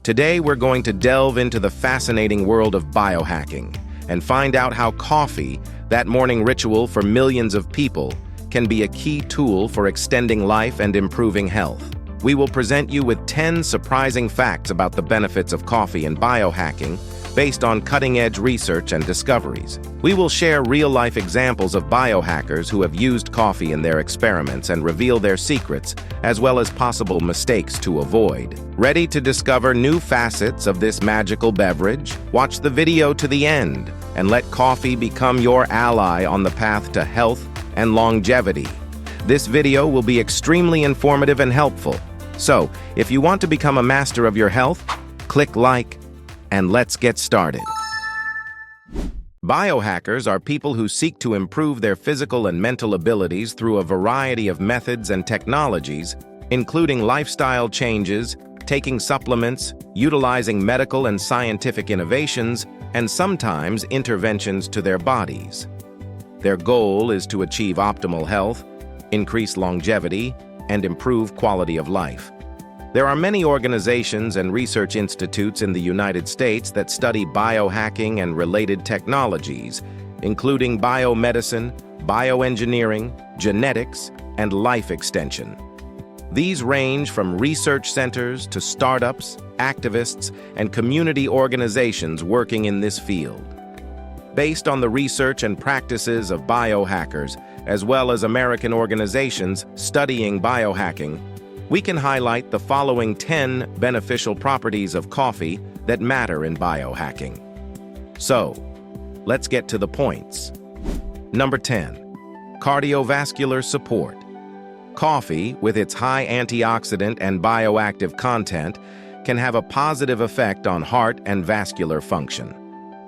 Today, we're going to delve into the fascinating world of biohacking and find out how coffee, that morning ritual for millions of people, can be a key tool for extending life and improving health. We will present you with 10 surprising facts about the benefits of coffee and biohacking based on cutting-edge research and discoveries. We will share real-life examples of biohackers who have used coffee in their experiments and reveal their secrets, as well as possible mistakes to avoid. Ready to discover new facets of this magical beverage? Watch the video to the end and let coffee become your ally on the path to health and longevity. This video will be extremely informative and helpful. So, if you want to become a master of your health, click like, and let's get started. Biohackers are people who seek to improve their physical and mental abilities through a variety of methods and technologies, including lifestyle changes, taking supplements, utilizing medical and scientific innovations, and sometimes interventions to their bodies. Their goal is to achieve optimal health, increase longevity, and improve quality of life. There are many organizations and research institutes in the United States that study biohacking and related technologies, including biomedicine, bioengineering, genetics, and life extension. These range from research centers to startups, activists, and community organizations working in this field. Based on the research and practices of biohackers, as well as American organizations studying biohacking, we can highlight the following 10 beneficial properties of coffee that matter in biohacking. So, let's get to the points. Number 10. Cardiovascular support. Coffee, with its high antioxidant and bioactive content, can have a positive effect on heart and vascular function.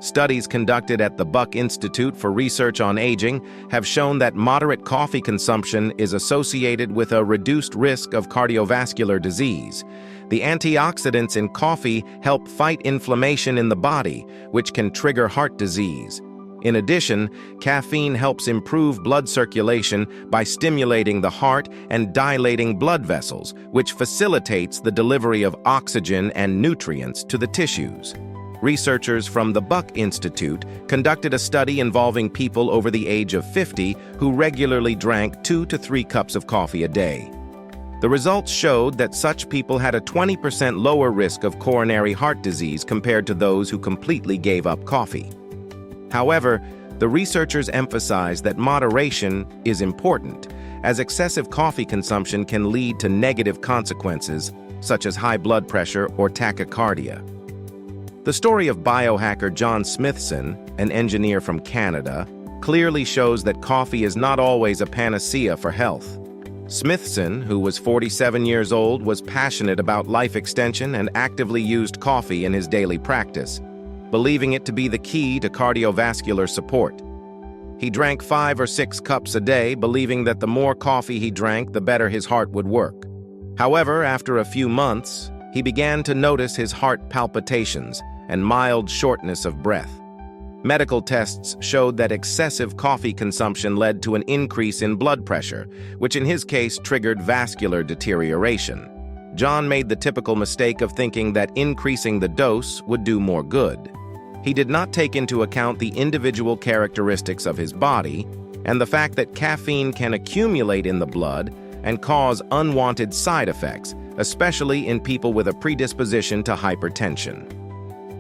Studies conducted at the Buck Institute for Research on Aging have shown that moderate coffee consumption is associated with a reduced risk of cardiovascular disease. The antioxidants in coffee help fight inflammation in the body, which can trigger heart disease. In addition, caffeine helps improve blood circulation by stimulating the heart and dilating blood vessels, which facilitates the delivery of oxygen and nutrients to the tissues. Researchers from the Buck Institute conducted a study involving people over the age of 50 who regularly drank 2 to 3 cups of coffee a day. The results showed that such people had a 20% lower risk of coronary heart disease compared to those who completely gave up coffee. However, the researchers emphasized that moderation is important, as excessive coffee consumption can lead to negative consequences, such as high blood pressure or tachycardia. The story of biohacker John Smithson, an engineer from Canada, clearly shows that coffee is not always a panacea for health. Smithson, who was 47 years old, was passionate about life extension and actively used coffee in his daily practice, believing it to be the key to cardiovascular support. He drank 5 or 6 cups a day, believing that the more coffee he drank, the better his heart would work. However, after a few months, he began to notice his heart palpitations and mild shortness of breath. Medical tests showed that excessive coffee consumption led to an increase in blood pressure, which in his case triggered vascular deterioration. John made the typical mistake of thinking that increasing the dose would do more good. He did not take into account the individual characteristics of his body and the fact that caffeine can accumulate in the blood and cause unwanted side effects, especially in people with a predisposition to hypertension.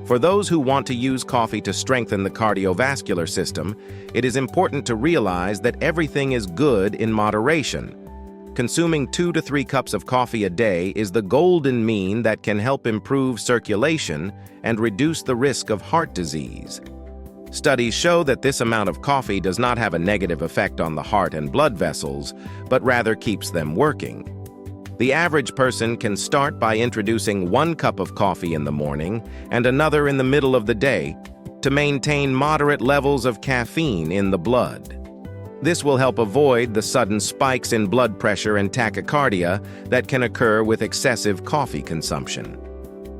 For those who want to use coffee to strengthen the cardiovascular system, it is important to realize that everything is good in moderation. Consuming 2 to 3 cups of coffee a day is the golden mean that can help improve circulation and reduce the risk of heart disease. Studies show that this amount of coffee does not have a negative effect on the heart and blood vessels, but rather keeps them working. The average person can start by introducing 1 cup of coffee in the morning and another in the middle of the day to maintain moderate levels of caffeine in the blood. This will help avoid the sudden spikes in blood pressure and tachycardia that can occur with excessive coffee consumption.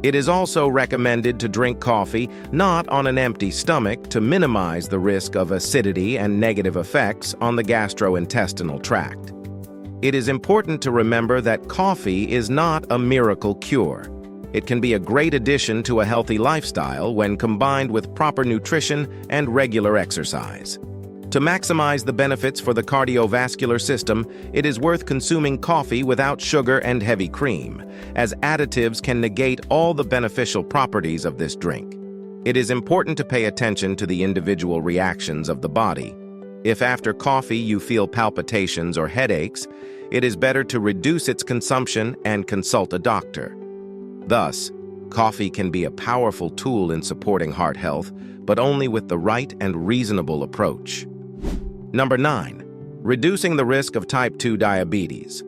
It is also recommended to drink coffee not on an empty stomach to minimize the risk of acidity and negative effects on the gastrointestinal tract. It is important to remember that coffee is not a miracle cure. It can be a great addition to a healthy lifestyle when combined with proper nutrition and regular exercise. To maximize the benefits for the cardiovascular system, it is worth consuming coffee without sugar and heavy cream, as additives can negate all the beneficial properties of this drink. It is important to pay attention to the individual reactions of the body. If after coffee you feel palpitations or headaches, it is better to reduce its consumption and consult a doctor. Thus, coffee can be a powerful tool in supporting heart health, but only with the right and reasonable approach. Number 9. Reducing the risk of type 2 diabetes.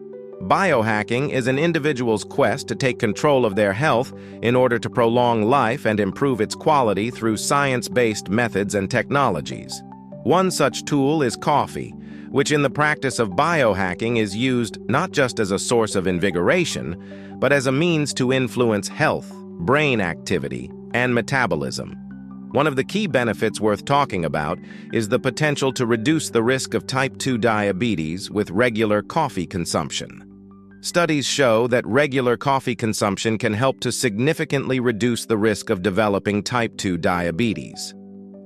Biohacking is an individual's quest to take control of their health in order to prolong life and improve its quality through science-based methods and technologies. One such tool is coffee, which in the practice of biohacking is used not just as a source of invigoration, but as a means to influence health, brain activity, and metabolism. One of the key benefits worth talking about is the potential to reduce the risk of type 2 diabetes with regular coffee consumption. Studies show that regular coffee consumption can help to significantly reduce the risk of developing type 2 diabetes.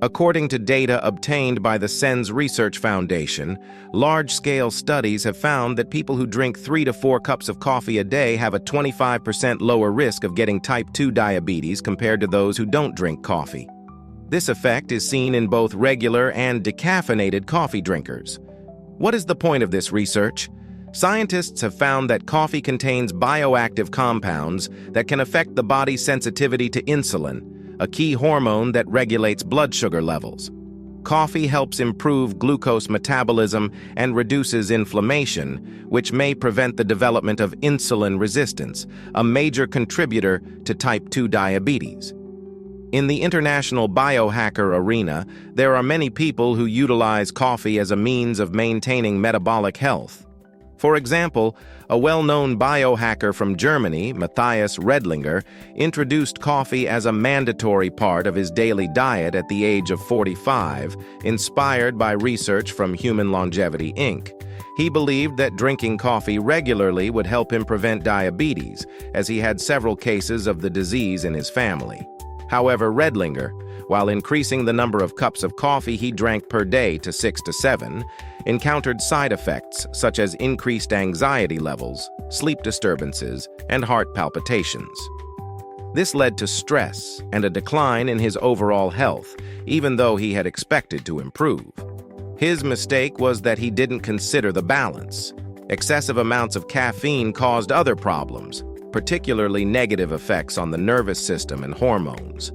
According to data obtained by the SENS Research Foundation, large-scale studies have found that people who drink 3 to 4 cups of coffee a day have a 25% lower risk of getting type 2 diabetes compared to those who don't drink coffee. This effect is seen in both regular and decaffeinated coffee drinkers. What is the point of this research? Scientists have found that coffee contains bioactive compounds that can affect the body's sensitivity to insulin, a key hormone that regulates blood sugar levels. Coffee helps improve glucose metabolism and reduces inflammation, which may prevent the development of insulin resistance, a major contributor to type 2 diabetes. In the international biohacker arena, there are many people who utilize coffee as a means of maintaining metabolic health. For example, a well-known biohacker from Germany, Matthias Redlinger, introduced coffee as a mandatory part of his daily diet at the age of 45, inspired by research from Human Longevity, Inc. He believed that drinking coffee regularly would help him prevent diabetes, as he had several cases of the disease in his family. However, Redlinger, while increasing the number of cups of coffee he drank per day to 6 to 7, encountered side effects such as increased anxiety levels, sleep disturbances, and heart palpitations. This led to stress and a decline in his overall health, even though he had expected to improve. His mistake was that he didn't consider the balance. Excessive amounts of caffeine caused other problems, particularly negative effects on the nervous system and hormones.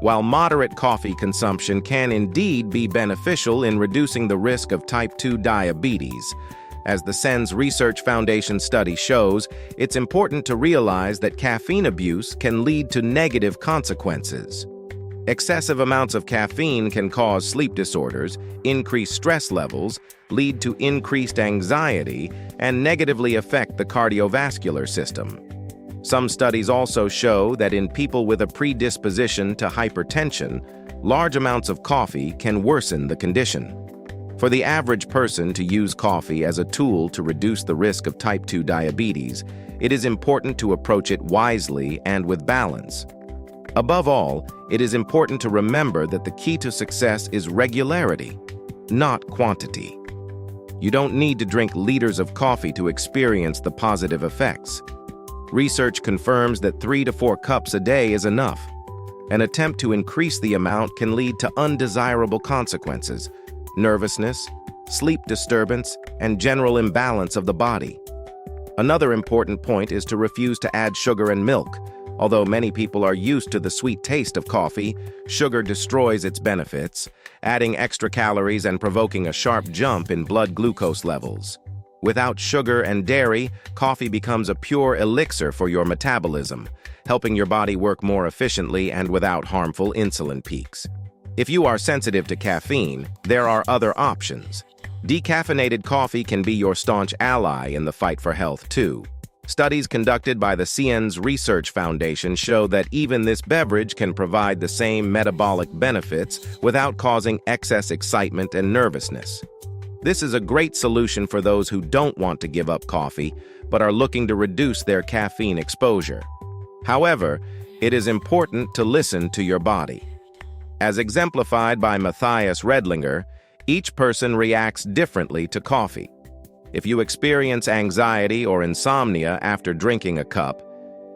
While moderate coffee consumption can indeed be beneficial in reducing the risk of type 2 diabetes, as the SENS Research Foundation study shows, it's important to realize that caffeine abuse can lead to negative consequences. Excessive amounts of caffeine can cause sleep disorders, increase stress levels, lead to increased anxiety, and negatively affect the cardiovascular system. Some studies also show that in people with a predisposition to hypertension, large amounts of coffee can worsen the condition. For the average person to use coffee as a tool to reduce the risk of type 2 diabetes, it is important to approach it wisely and with balance. Above all, it is important to remember that the key to success is regularity, not quantity. You don't need to drink liters of coffee to experience the positive effects. Research confirms that 3 to 4 cups a day is enough. An attempt to increase the amount can lead to undesirable consequences, nervousness, sleep disturbance, and general imbalance of the body. Another important point is to refuse to add sugar and milk. Although many people are used to the sweet taste of coffee, sugar destroys its benefits, adding extra calories and provoking a sharp jump in blood glucose levels. Without sugar and dairy, coffee becomes a pure elixir for your metabolism, helping your body work more efficiently and without harmful insulin peaks. If you are sensitive to caffeine, there are other options. Decaffeinated coffee can be your staunch ally in the fight for health, too. Studies conducted by the SENS Research Foundation show that even this beverage can provide the same metabolic benefits without causing excess excitement and nervousness. This is a great solution for those who don't want to give up coffee, but are looking to reduce their caffeine exposure. However, it is important to listen to your body. As exemplified by Matthias Redlinger, each person reacts differently to coffee. If you experience anxiety or insomnia after drinking a cup,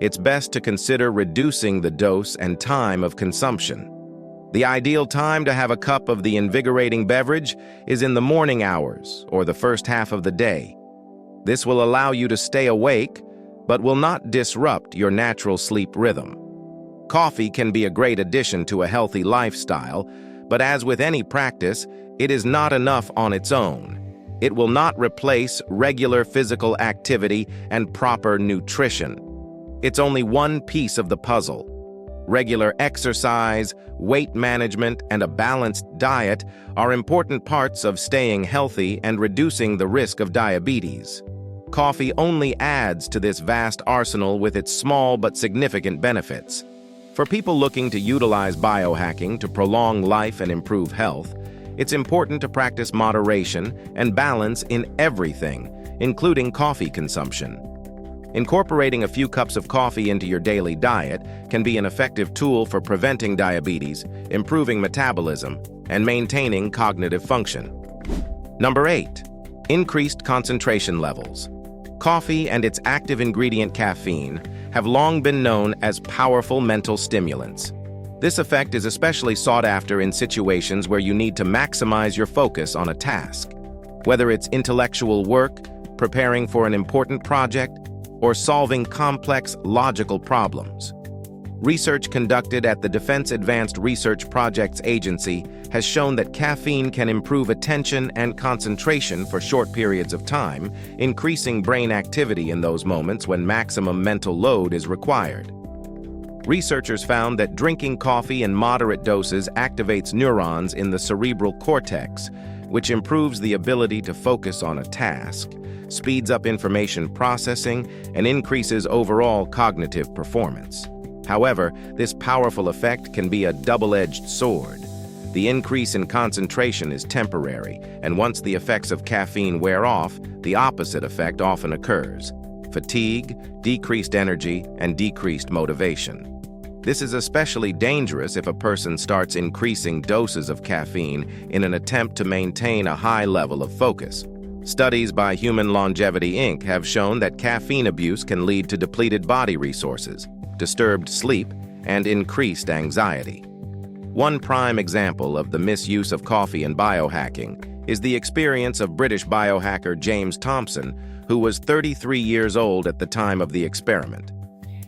it's best to consider reducing the dose and time of consumption. The ideal time to have a cup of the invigorating beverage is in the morning hours or the first half of the day. This will allow you to stay awake, but will not disrupt your natural sleep rhythm. Coffee can be a great addition to a healthy lifestyle, but as with any practice, it is not enough on its own. It will not replace regular physical activity and proper nutrition. It's only one piece of the puzzle. Regular exercise, weight management, and a balanced diet are important parts of staying healthy and reducing the risk of diabetes. Coffee only adds to this vast arsenal with its small but significant benefits. For people looking to utilize biohacking to prolong life and improve health, it's important to practice moderation and balance in everything, including coffee consumption. Incorporating a few cups of coffee into your daily diet can be an effective tool for preventing diabetes, improving metabolism, and maintaining cognitive function. Number 8. Increased concentration levels. Coffee and its active ingredient caffeine have long been known as powerful mental stimulants. This effect is especially sought after in situations where you need to maximize your focus on a task. Whether it's intellectual work, preparing for an important project, or solving complex logical problems. Research conducted at the Defense Advanced Research Projects Agency has shown that caffeine can improve attention and concentration for short periods of time, increasing brain activity in those moments when maximum mental load is required. Researchers found that drinking coffee in moderate doses activates neurons in the cerebral cortex, which improves the ability to focus on a task, speeds up information processing, and increases overall cognitive performance. However, this powerful effect can be a double-edged sword. The increase in concentration is temporary, and once the effects of caffeine wear off, the opposite effect often occurs: fatigue, decreased energy, and decreased motivation. This is especially dangerous if a person starts increasing doses of caffeine in an attempt to maintain a high level of focus. Studies by Human Longevity Inc. have shown that caffeine abuse can lead to depleted body resources, disturbed sleep, and increased anxiety. One prime example of the misuse of coffee in biohacking is the experience of British biohacker James Thompson, who was 33 years old at the time of the experiment.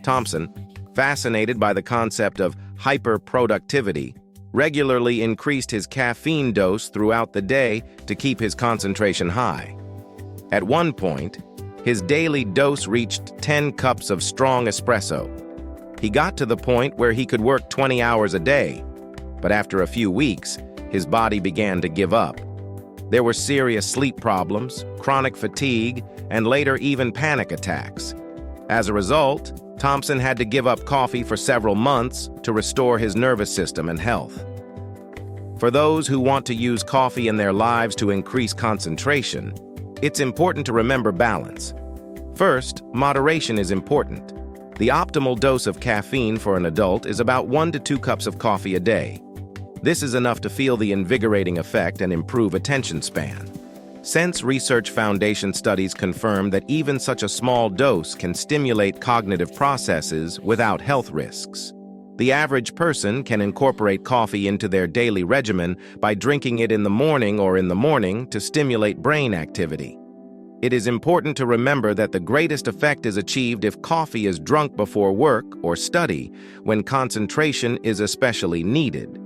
Thompson, fascinated by the concept of hyperproductivity, regularly increased his caffeine dose throughout the day to keep his concentration high. At one point, his daily dose reached 10 cups of strong espresso. He got to the point where he could work 20 hours a day, but after a few weeks, his body began to give up. There were serious sleep problems, chronic fatigue, and later even panic attacks. As a result, Thompson had to give up coffee for several months to restore his nervous system and health. For those who want to use coffee in their lives to increase concentration, it's important to remember balance. First, moderation is important. The optimal dose of caffeine for an adult is about 1 to 2 cups of coffee a day. This is enough to feel the invigorating effect and improve attention span. Sense Research Foundation studies confirm that even such a small dose can stimulate cognitive processes without health risks. The average person can incorporate coffee into their daily regimen by drinking it in the morning to stimulate brain activity. It is important to remember that the greatest effect is achieved if coffee is drunk before work or study, when concentration is especially needed.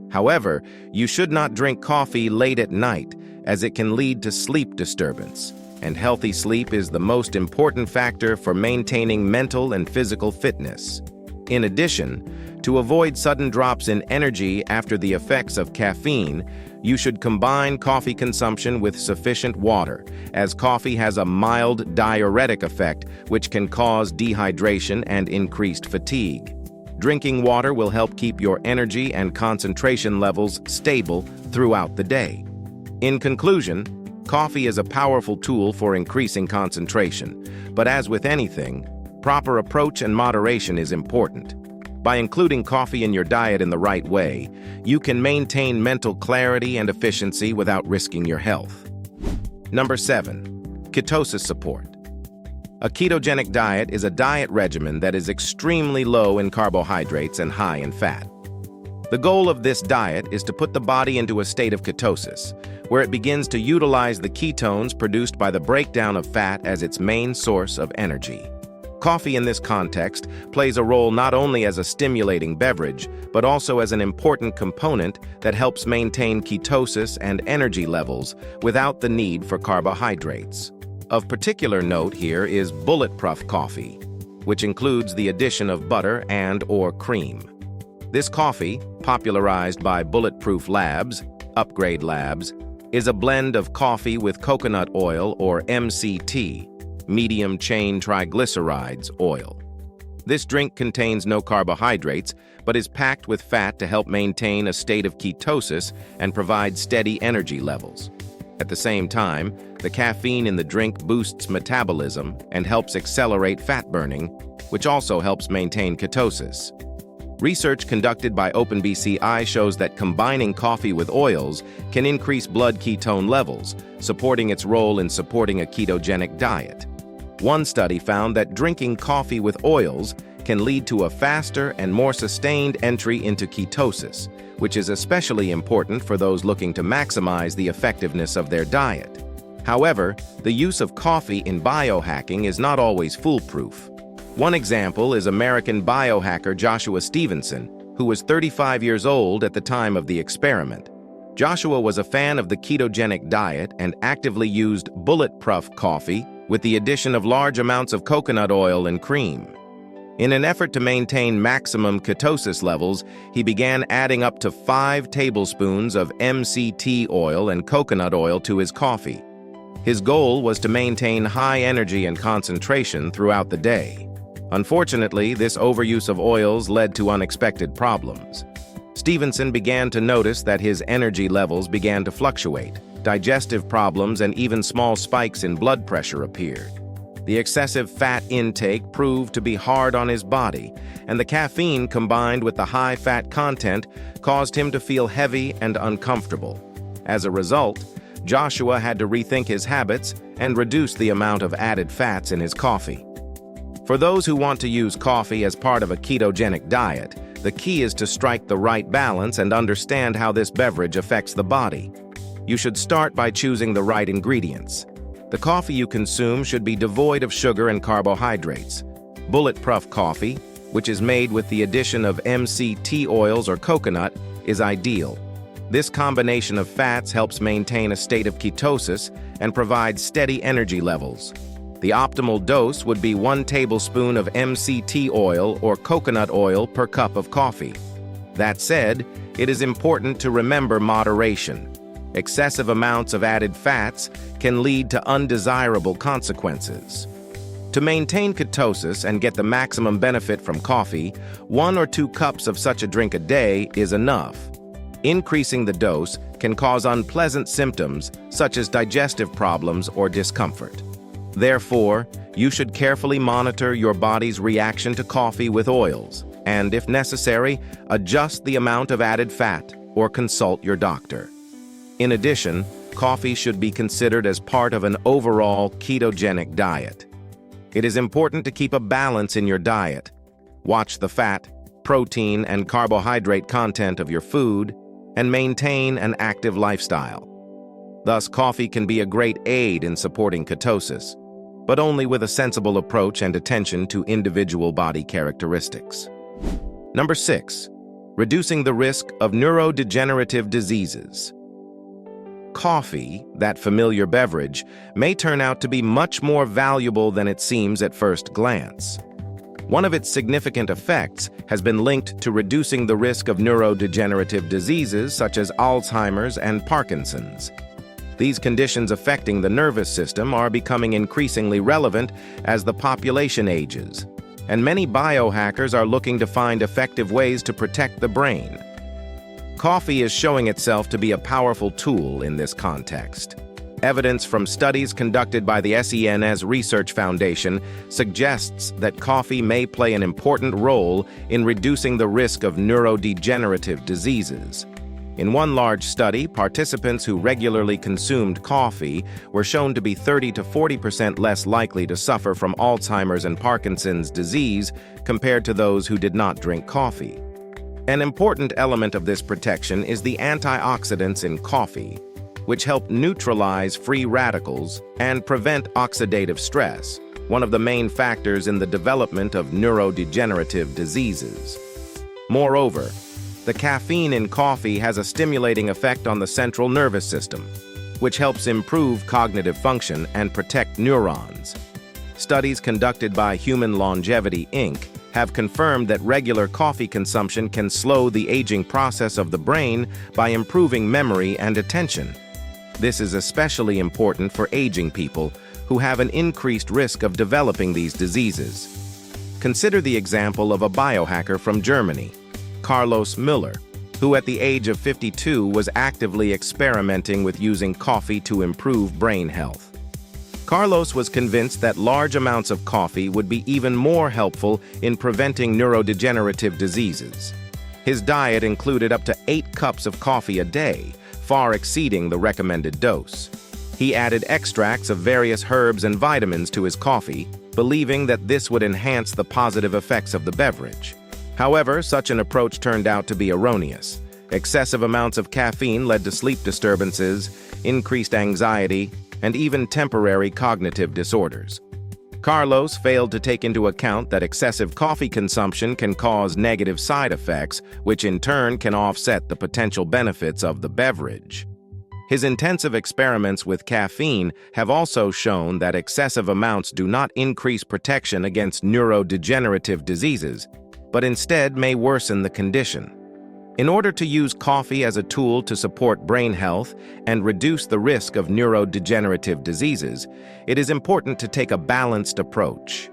However, you should not drink coffee late at night, as it can lead to sleep disturbance, and healthy sleep is the most important factor for maintaining mental and physical fitness. In addition, to avoid sudden drops in energy after the effects of caffeine, you should combine coffee consumption with sufficient water, as coffee has a mild diuretic effect which can cause dehydration and increased fatigue. Drinking water will help keep your energy and concentration levels stable throughout the day. In conclusion, coffee is a powerful tool for increasing concentration, but as with anything, Proper approach and moderation is important. By including coffee in your diet in the right way, you can maintain mental clarity and efficiency without risking your health. Number 7. Ketosis Support. A ketogenic diet is a diet regimen that is extremely low in carbohydrates and high in fat. The goal of this diet is to put the body into a state of ketosis, where it begins to utilize the ketones produced by the breakdown of fat as its main source of energy. Coffee in this context plays a role not only as a stimulating beverage, but also as an important component that helps maintain ketosis and energy levels without the need for carbohydrates. Of particular note here is Bulletproof coffee, which includes the addition of butter and/or cream. This coffee, popularized by Bulletproof Labs, Upgrade Labs, is a blend of coffee with coconut oil or MCT, medium-chain triglycerides oil. This drink contains no carbohydrates, but is packed with fat to help maintain a state of ketosis and provide steady energy levels. At the same time, the caffeine in the drink boosts metabolism and helps accelerate fat burning, which also helps maintain ketosis. Research conducted by OpenBCI shows that combining coffee with oils can increase blood ketone levels, supporting its role in supporting a ketogenic diet. One study found that drinking coffee with oils can lead to a faster and more sustained entry into ketosis, which is especially important for those looking to maximize the effectiveness of their diet. However, the use of coffee in biohacking is not always foolproof. One example is American biohacker Joshua Stevenson, who was 35 years old at the time of the experiment. Joshua was a fan of the ketogenic diet and actively used Bulletproof coffee with the addition of large amounts of coconut oil and cream. In an effort to maintain maximum ketosis levels, he began adding up to 5 tablespoons of MCT oil and coconut oil to his coffee. His goal was to maintain high energy and concentration throughout the day. Unfortunately, this overuse of oils led to unexpected problems. Stevenson began to notice that his energy levels began to fluctuate. Digestive problems and even small spikes in blood pressure appeared. The excessive fat intake proved to be hard on his body, and the caffeine combined with the high fat content caused him to feel heavy and uncomfortable. As a result, Joshua had to rethink his habits and reduce the amount of added fats in his coffee. For those who want to use coffee as part of a ketogenic diet, the key is to strike the right balance and understand how this beverage affects the body. You should start by choosing the right ingredients. The coffee you consume should be devoid of sugar and carbohydrates. Bulletproof coffee, which is made with the addition of MCT oils or coconut, is ideal. This combination of fats helps maintain a state of ketosis and provides steady energy levels. The optimal dose would be 1 tablespoon of MCT oil or coconut oil per cup of coffee. That said, it is important to remember moderation. Excessive amounts of added fats can lead to undesirable consequences. To maintain ketosis and get the maximum benefit from coffee, 1 or 2 cups of such a drink a day is enough. Increasing the dose can cause unpleasant symptoms such as digestive problems or discomfort. Therefore, you should carefully monitor your body's reaction to coffee with oils, and if necessary, adjust the amount of added fat or consult your doctor. In addition, coffee should be considered as part of an overall ketogenic diet. It is important to keep a balance in your diet. Watch the fat, protein, and carbohydrate content of your food, and maintain an active lifestyle. Thus, coffee can be a great aid in supporting ketosis, but only with a sensible approach and attention to individual body characteristics. Number 6. Reducing the risk of neurodegenerative diseases. Coffee, that familiar beverage, may turn out to be much more valuable than it seems at first glance. One of its significant effects has been linked to reducing the risk of neurodegenerative diseases such as Alzheimer's and Parkinson's. These conditions affecting the nervous system are becoming increasingly relevant as the population ages, and many biohackers are looking to find effective ways to protect the brain. Coffee is showing itself to be a powerful tool in this context. Evidence from studies conducted by the SENS Research Foundation suggests that coffee may play an important role in reducing the risk of neurodegenerative diseases. In one large study, participants who regularly consumed coffee were shown to be 30 to 40% less likely to suffer from Alzheimer's and Parkinson's disease compared to those who did not drink coffee. An important element of this protection is the antioxidants in coffee, which help neutralize free radicals and prevent oxidative stress, one of the main factors in the development of neurodegenerative diseases. Moreover, the caffeine in coffee has a stimulating effect on the central nervous system, which helps improve cognitive function and protect neurons. Studies conducted by Human Longevity, Inc. have confirmed that regular coffee consumption can slow the aging process of the brain by improving memory and attention. This is especially important for aging people who have an increased risk of developing these diseases. Consider the example of a biohacker from Germany, Carlos Müller, who at the age of 52 was actively experimenting with using coffee to improve brain health. Carlos was convinced that large amounts of coffee would be even more helpful in preventing neurodegenerative diseases. His diet included up to 8 cups of coffee a day, far exceeding the recommended dose. He added extracts of various herbs and vitamins to his coffee, believing that this would enhance the positive effects of the beverage. However, such an approach turned out to be erroneous. Excessive amounts of caffeine led to sleep disturbances, increased anxiety, and even temporary cognitive disorders. Carlos failed to take into account that excessive coffee consumption can cause negative side effects, which in turn can offset the potential benefits of the beverage. His intensive experiments with caffeine have also shown that excessive amounts do not increase protection against neurodegenerative diseases, but instead may worsen the condition. In order to use coffee as a tool to support brain health and reduce the risk of neurodegenerative diseases, it is important to take a balanced approach.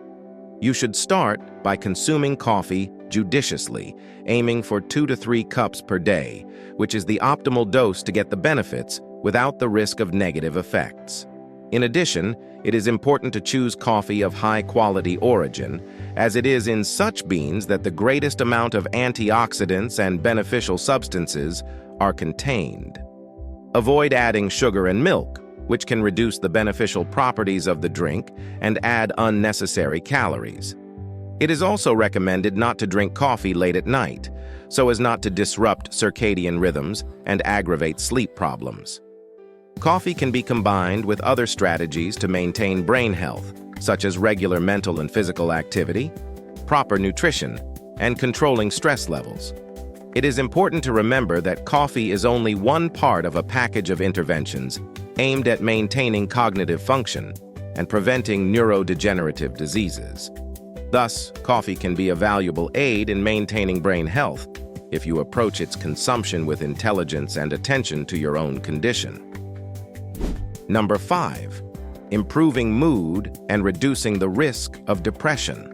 You should start by consuming coffee judiciously, aiming for 2 to 3 cups per day, which is the optimal dose to get the benefits without the risk of negative effects. In addition, it is important to choose coffee of high-quality origin, as it is in such beans that the greatest amount of antioxidants and beneficial substances are contained. Avoid adding sugar and milk, which can reduce the beneficial properties of the drink and add unnecessary calories. It is also recommended not to drink coffee late at night, so as not to disrupt circadian rhythms and aggravate sleep problems. Coffee can be combined with other strategies to maintain brain health, such as regular mental and physical activity, proper nutrition, and controlling stress levels. It is important to remember that coffee is only one part of a package of interventions aimed at maintaining cognitive function and preventing neurodegenerative diseases. Thus, coffee can be a valuable aid in maintaining brain health if you approach its consumption with intelligence and attention to your own condition. Number 5. Improving mood and reducing the risk of depression.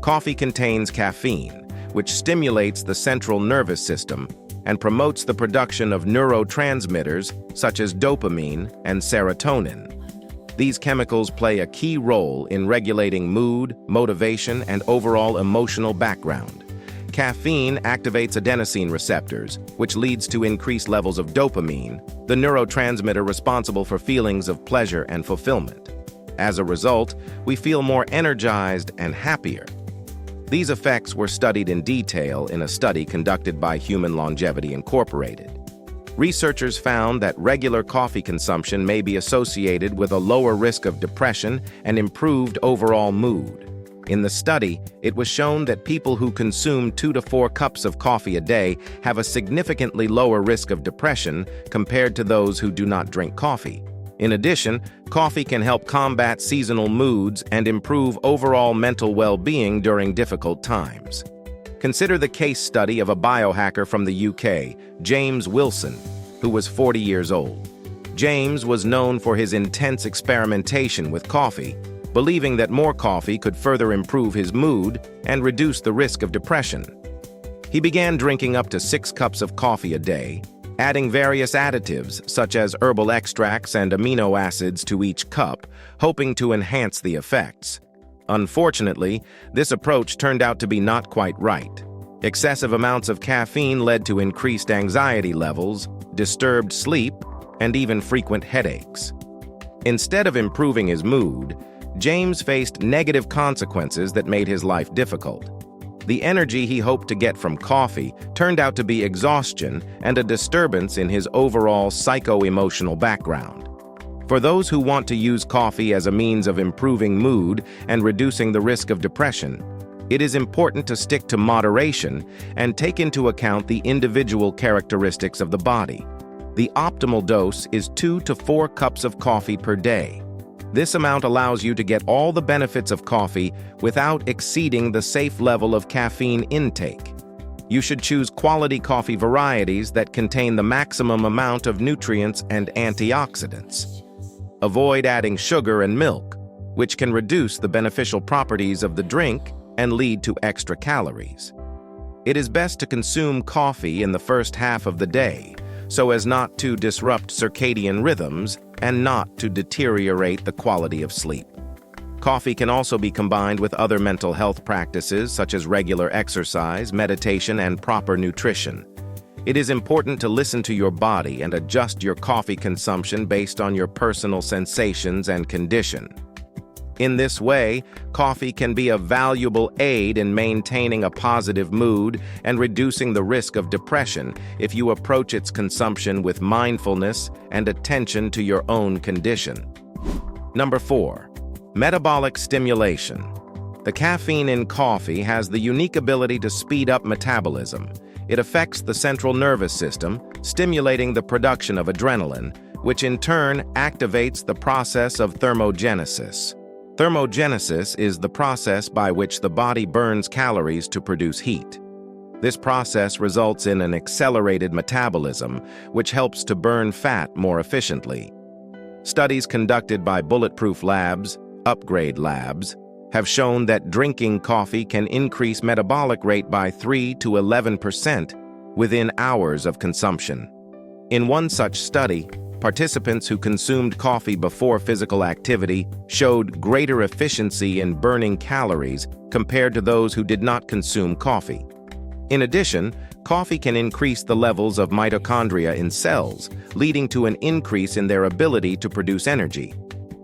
Coffee contains caffeine, which stimulates the central nervous system and promotes the production of neurotransmitters such as dopamine and serotonin. These chemicals play a key role in regulating mood, motivation, and overall emotional background. Caffeine activates adenosine receptors, which leads to increased levels of dopamine, the neurotransmitter responsible for feelings of pleasure and fulfillment. As a result, we feel more energized and happier. These effects were studied in detail in a study conducted by Human Longevity, Incorporated. Researchers found that regular coffee consumption may be associated with a lower risk of depression and improved overall mood. In the study, it was shown that people who consume 2 to 4 cups of coffee a day have a significantly lower risk of depression compared to those who do not drink coffee. In addition, coffee can help combat seasonal moods and improve overall mental well-being during difficult times. Consider the case study of a biohacker from the UK, James Wilson, who was 40 years old. James was known for his intense experimentation with coffee, believing that more coffee could further improve his mood and reduce the risk of depression. He began drinking up to 6 cups of coffee a day, adding various additives such as herbal extracts and amino acids to each cup, hoping to enhance the effects. Unfortunately, this approach turned out to be not quite right. Excessive amounts of caffeine led to increased anxiety levels, disturbed sleep, and even frequent headaches. Instead of improving his mood, James faced negative consequences that made his life difficult. The energy he hoped to get from coffee turned out to be exhaustion and a disturbance in his overall psycho-emotional background. For those who want to use coffee as a means of improving mood and reducing the risk of depression, it is important to stick to moderation and take into account the individual characteristics of the body. The optimal dose is 2 to 4 cups of coffee per day. This amount allows you to get all the benefits of coffee without exceeding the safe level of caffeine intake. You should choose quality coffee varieties that contain the maximum amount of nutrients and antioxidants. Avoid adding sugar and milk, which can reduce the beneficial properties of the drink and lead to extra calories. It is best to consume coffee in the first half of the day, so as not to disrupt circadian rhythms and not to deteriorate the quality of sleep. Coffee can also be combined with other mental health practices such as regular exercise, meditation, and proper nutrition. It is important to listen to your body and adjust your coffee consumption based on your personal sensations and condition. In this way, coffee can be a valuable aid in maintaining a positive mood and reducing the risk of depression if you approach its consumption with mindfulness and attention to your own condition. Number 4. Metabolic stimulation. The caffeine in coffee has the unique ability to speed up metabolism. It affects the central nervous system, stimulating the production of adrenaline, which in turn activates the process of thermogenesis. Thermogenesis is the process by which the body burns calories to produce heat. This process results in an accelerated metabolism, which helps to burn fat more efficiently. Studies conducted by Bulletproof Labs, Upgrade Labs, have shown that drinking coffee can increase metabolic rate by 3 to 11% within hours of consumption. In one such study, participants who consumed coffee before physical activity showed greater efficiency in burning calories compared to those who did not consume coffee. In addition, coffee can increase the levels of mitochondria in cells, leading to an increase in their ability to produce energy.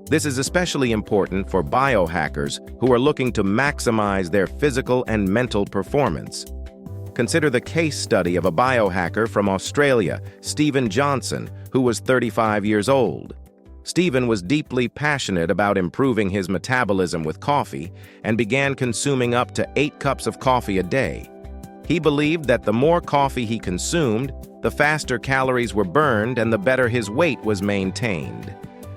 This is especially important for biohackers who are looking to maximize their physical and mental performance. Consider the case study of a biohacker from Australia, Stephen Johnson, who was 35 years old. Stephen was deeply passionate about improving his metabolism with coffee and began consuming up to 8 cups of coffee a day. He believed that the more coffee he consumed, the faster calories were burned and the better his weight was maintained.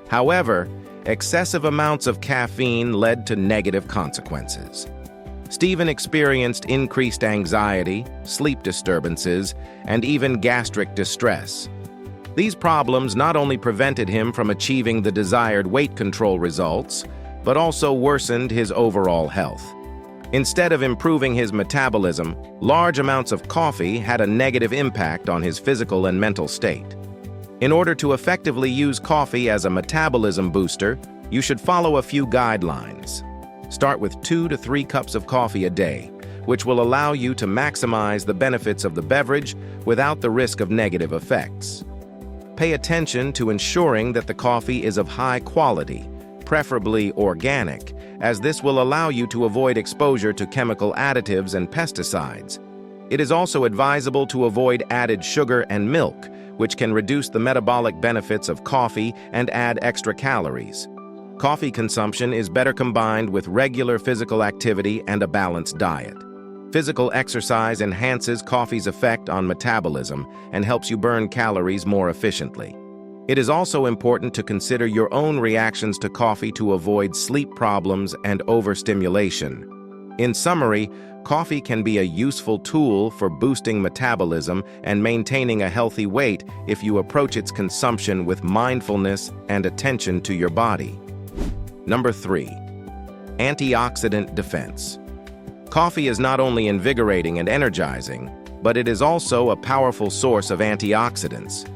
However, excessive amounts of caffeine led to negative consequences. Stephen experienced increased anxiety, sleep disturbances, and even gastric distress. These problems not only prevented him from achieving the desired weight control results, but also worsened his overall health. Instead of improving his metabolism, large amounts of coffee had a negative impact on his physical and mental state. In order to effectively use coffee as a metabolism booster, you should follow a few guidelines. Start with 2 to 3 cups of coffee a day, which will allow you to maximize the benefits of the beverage without the risk of negative effects. Pay attention to ensuring that the coffee is of high quality, preferably organic, as this will allow you to avoid exposure to chemical additives and pesticides. It is also advisable to avoid added sugar and milk, which can reduce the metabolic benefits of coffee and add extra calories. Coffee consumption is better combined with regular physical activity and a balanced diet. Physical exercise enhances coffee's effect on metabolism and helps you burn calories more efficiently. It is also important to consider your own reactions to coffee to avoid sleep problems and overstimulation. In summary, coffee can be a useful tool for boosting metabolism and maintaining a healthy weight if you approach its consumption with mindfulness and attention to your body. Number 3. Antioxidant defense. Coffee is not only invigorating and energizing, but it is also a powerful source of antioxidants.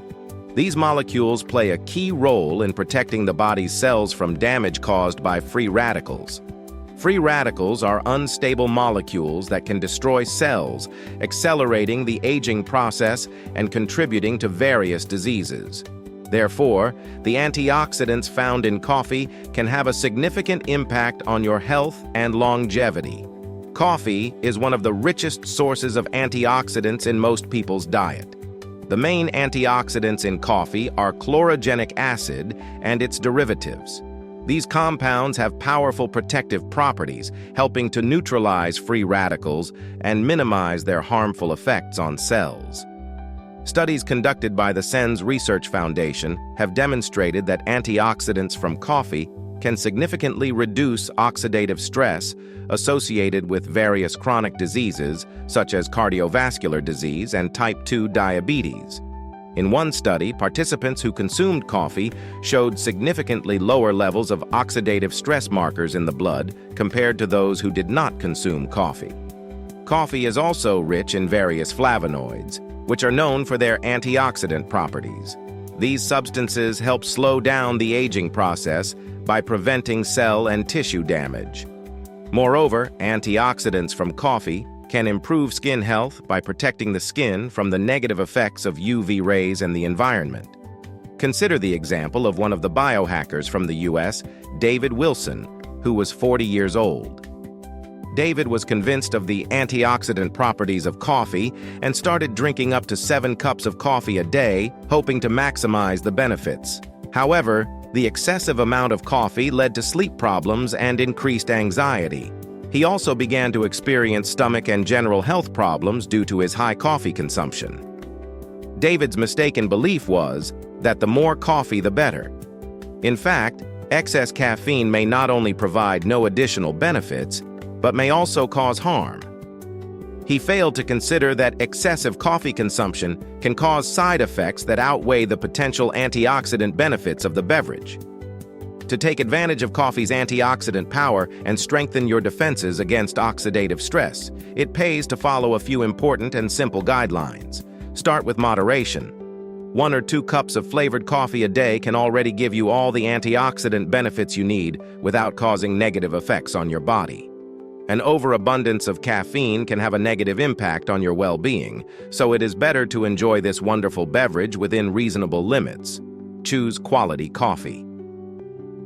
These molecules play a key role in protecting the body's cells from damage caused by free radicals. Free radicals are unstable molecules that can destroy cells, accelerating the aging process and contributing to various diseases. Therefore, the antioxidants found in coffee can have a significant impact on your health and longevity. Coffee is one of the richest sources of antioxidants in most people's diet. The main antioxidants in coffee are chlorogenic acid and its derivatives. These compounds have powerful protective properties, helping to neutralize free radicals and minimize their harmful effects on cells. Studies conducted by the SENS Research Foundation have demonstrated that antioxidants from coffee can significantly reduce oxidative stress associated with various chronic diseases such as cardiovascular disease and type 2 diabetes. In one study, participants who consumed coffee showed significantly lower levels of oxidative stress markers in the blood compared to those who did not consume coffee. Coffee is also rich in various flavonoids, which are known for their antioxidant properties. These substances help slow down the aging process by preventing cell and tissue damage. Moreover, antioxidants from coffee can improve skin health by protecting the skin from the negative effects of UV rays and the environment. Consider the example of one of the biohackers from the US, David Wilson, who was 40 years old. David was convinced of the antioxidant properties of coffee and started drinking up to 7 cups of coffee a day, hoping to maximize the benefits. However, the excessive amount of coffee led to sleep problems and increased anxiety. He also began to experience stomach and general health problems due to his high coffee consumption. David's mistaken belief was that the more coffee, the better. In fact, excess caffeine may not only provide no additional benefits, but may also cause harm. He failed to consider that excessive coffee consumption can cause side effects that outweigh the potential antioxidant benefits of the beverage. To take advantage of coffee's antioxidant power and strengthen your defenses against oxidative stress, it pays to follow a few important and simple guidelines. Start with moderation. 1 or 2 cups of flavored coffee a day can already give you all the antioxidant benefits you need without causing negative effects on your body. An overabundance of caffeine can have a negative impact on your well-being, so it is better to enjoy this wonderful beverage within reasonable limits. Choose quality coffee.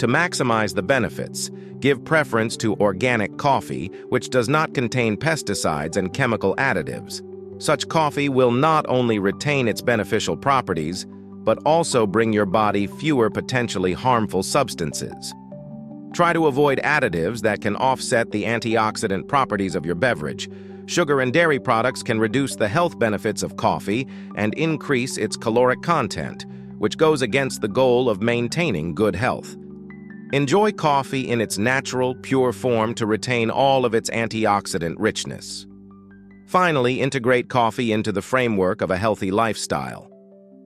To maximize the benefits, give preference to organic coffee, which does not contain pesticides and chemical additives. Such coffee will not only retain its beneficial properties, but also bring your body fewer potentially harmful substances. Try to avoid additives that can offset the antioxidant properties of your beverage. Sugar and dairy products can reduce the health benefits of coffee and increase its caloric content, which goes against the goal of maintaining good health. Enjoy coffee in its natural, pure form to retain all of its antioxidant richness. Finally, integrate coffee into the framework of a healthy lifestyle.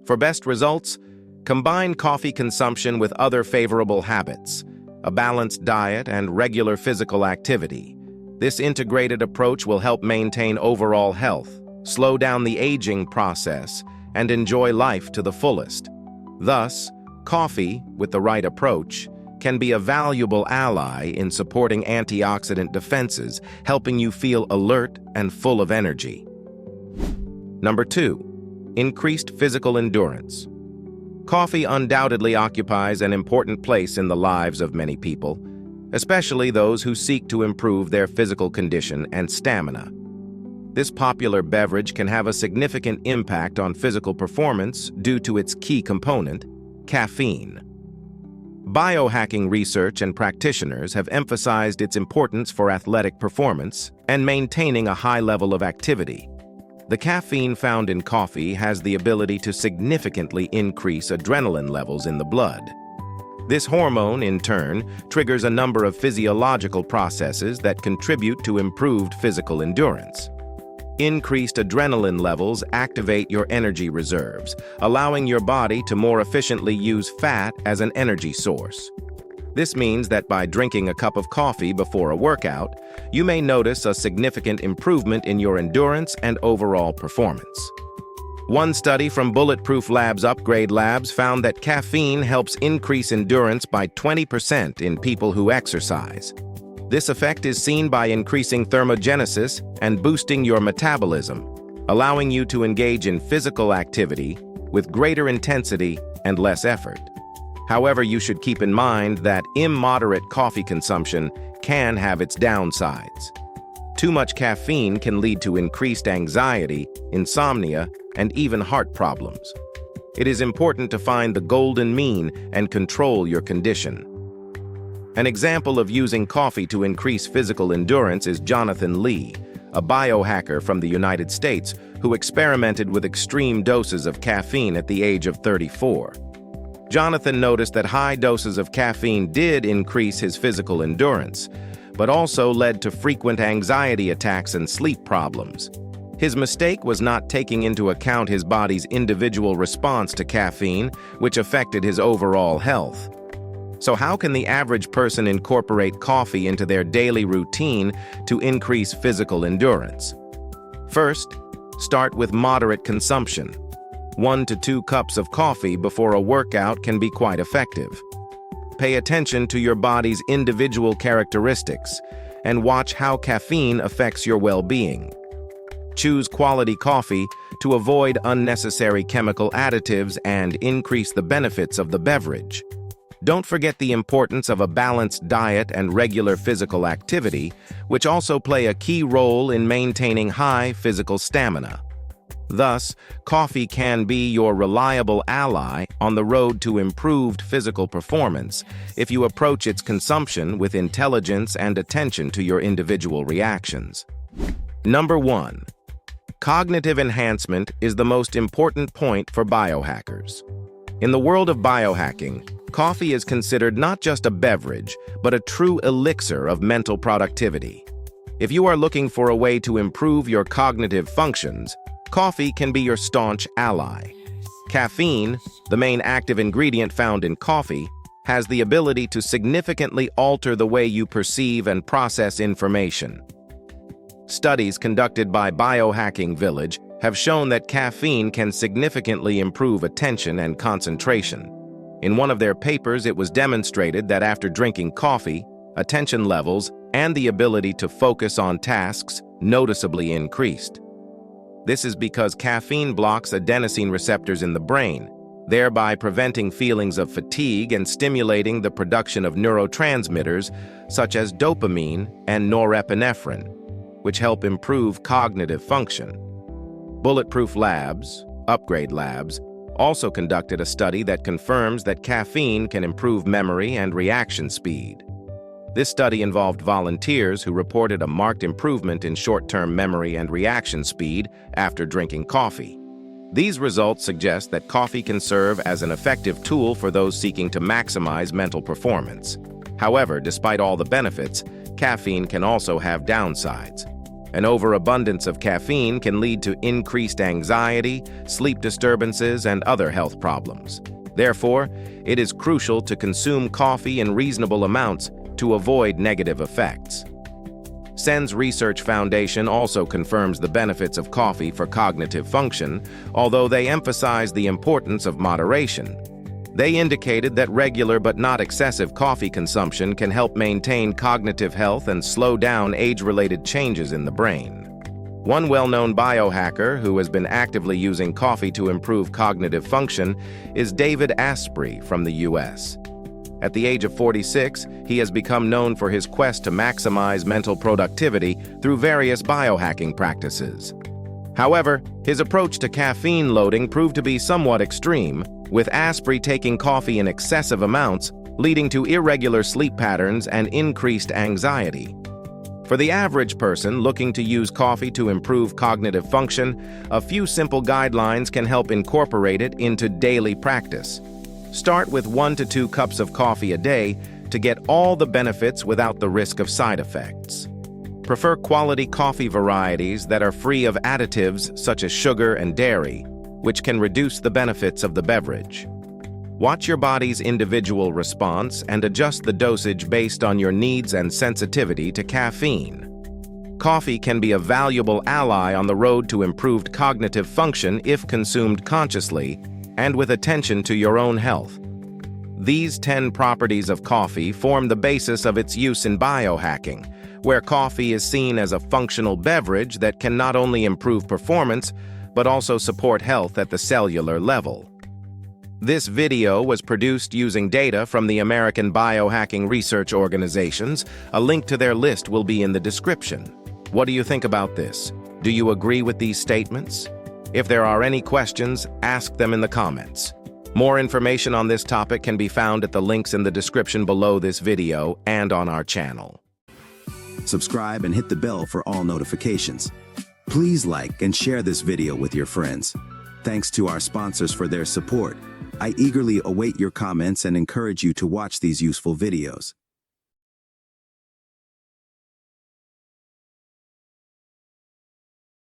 For best results, combine coffee consumption with other favorable habits, a balanced diet, and regular physical activity. This integrated approach will help maintain overall health, slow down the aging process, and enjoy life to the fullest. Thus, coffee, with the right approach, can be a valuable ally in supporting antioxidant defenses, helping you feel alert and full of energy. Number 2, increased physical endurance. Coffee undoubtedly occupies an important place in the lives of many people, especially those who seek to improve their physical condition and stamina. This popular beverage can have a significant impact on physical performance due to its key component, caffeine. Biohacking research and practitioners have emphasized its importance for athletic performance and maintaining a high level of activity. The caffeine found in coffee has the ability to significantly increase adrenaline levels in the blood. This hormone, in turn, triggers a number of physiological processes that contribute to improved physical endurance. Increased adrenaline levels activate your energy reserves, allowing your body to more efficiently use fat as an energy source. This means that by drinking a cup of coffee before a workout, you may notice a significant improvement in your endurance and overall performance. One study from Bulletproof Labs Upgrade Labs found that caffeine helps increase endurance by 20% in people who exercise. This effect is seen by increasing thermogenesis and boosting your metabolism, allowing you to engage in physical activity with greater intensity and less effort. However, you should keep in mind that immoderate coffee consumption can have its downsides. Too much caffeine can lead to increased anxiety, insomnia, and even heart problems. It is important to find the golden mean and control your condition. An example of using coffee to increase physical endurance is Jonathan Lee, a biohacker from the United States who experimented with extreme doses of caffeine at the age of 34. Jonathan noticed that high doses of caffeine did increase his physical endurance, but also led to frequent anxiety attacks and sleep problems. His mistake was not taking into account his body's individual response to caffeine, which affected his overall health. So how can the average person incorporate coffee into their daily routine to increase physical endurance? First, start with moderate consumption. 1 to 2 cups of coffee before a workout can be quite effective. Pay attention to your body's individual characteristics and watch how caffeine affects your well-being. Choose quality coffee to avoid unnecessary chemical additives and increase the benefits of the beverage. Don't forget the importance of a balanced diet and regular physical activity, which also play a key role in maintaining high physical stamina. Thus, coffee can be your reliable ally on the road to improved physical performance if you approach its consumption with intelligence and attention to your individual reactions. Number 1. Cognitive enhancement is the most important point for biohackers. In the world of biohacking, coffee is considered not just a beverage, but a true elixir of mental productivity. If you are looking for a way to improve your cognitive functions, coffee can be your staunch ally. Caffeine, the main active ingredient found in coffee, has the ability to significantly alter the way you perceive and process information. Studies conducted by Biohacking Village have shown that caffeine can significantly improve attention and concentration. In one of their papers, it was demonstrated that after drinking coffee, attention levels and the ability to focus on tasks noticeably increased. This is because caffeine blocks adenosine receptors in the brain, thereby preventing feelings of fatigue and stimulating the production of neurotransmitters such as dopamine and norepinephrine, which help improve cognitive function. Bulletproof Labs, Upgrade Labs, also conducted a study that confirms that caffeine can improve memory and reaction speed. This study involved volunteers who reported a marked improvement in short-term memory and reaction speed after drinking coffee. These results suggest that coffee can serve as an effective tool for those seeking to maximize mental performance. However, despite all the benefits, caffeine can also have downsides. An overabundance of caffeine can lead to increased anxiety, sleep disturbances, and other health problems. Therefore, it is crucial to consume coffee in reasonable amounts to avoid negative effects. Sen's Research Foundation also confirms the benefits of coffee for cognitive function, although they emphasize the importance of moderation. They indicated that regular but not excessive coffee consumption can help maintain cognitive health and slow down age-related changes in the brain. One well-known biohacker who has been actively using coffee to improve cognitive function is Dave Asprey from the US. At the age of 46, he has become known for his quest to maximize mental productivity through various biohacking practices. However, his approach to caffeine loading proved to be somewhat extreme, with Asprey taking coffee in excessive amounts, leading to irregular sleep patterns and increased anxiety. For the average person looking to use coffee to improve cognitive function, a few simple guidelines can help incorporate it into daily practice. Start with 1 to 2 cups of coffee a day to get all the benefits without the risk of side effects. Prefer quality coffee varieties that are free of additives such as sugar and dairy, which can reduce the benefits of the beverage. Watch your body's individual response and adjust the dosage based on your needs and sensitivity to caffeine. Coffee can be a valuable ally on the road to improved cognitive function if consumed consciously and with attention to your own health. These 10 properties of coffee form the basis of its use in biohacking, where coffee is seen as a functional beverage that can not only improve performance, but also support health at the cellular level. This video was produced using data from the American Biohacking Research Organizations. A link to their list will be in the description. What do you think about this? Do you agree with these statements? If there are any questions, ask them in the comments. More information on this topic can be found at the links in the description below this video and on our channel. Subscribe and hit the bell for all notifications. Please like and share this video with your friends. Thanks to our sponsors for their support. I eagerly await your comments and encourage you to watch these useful videos.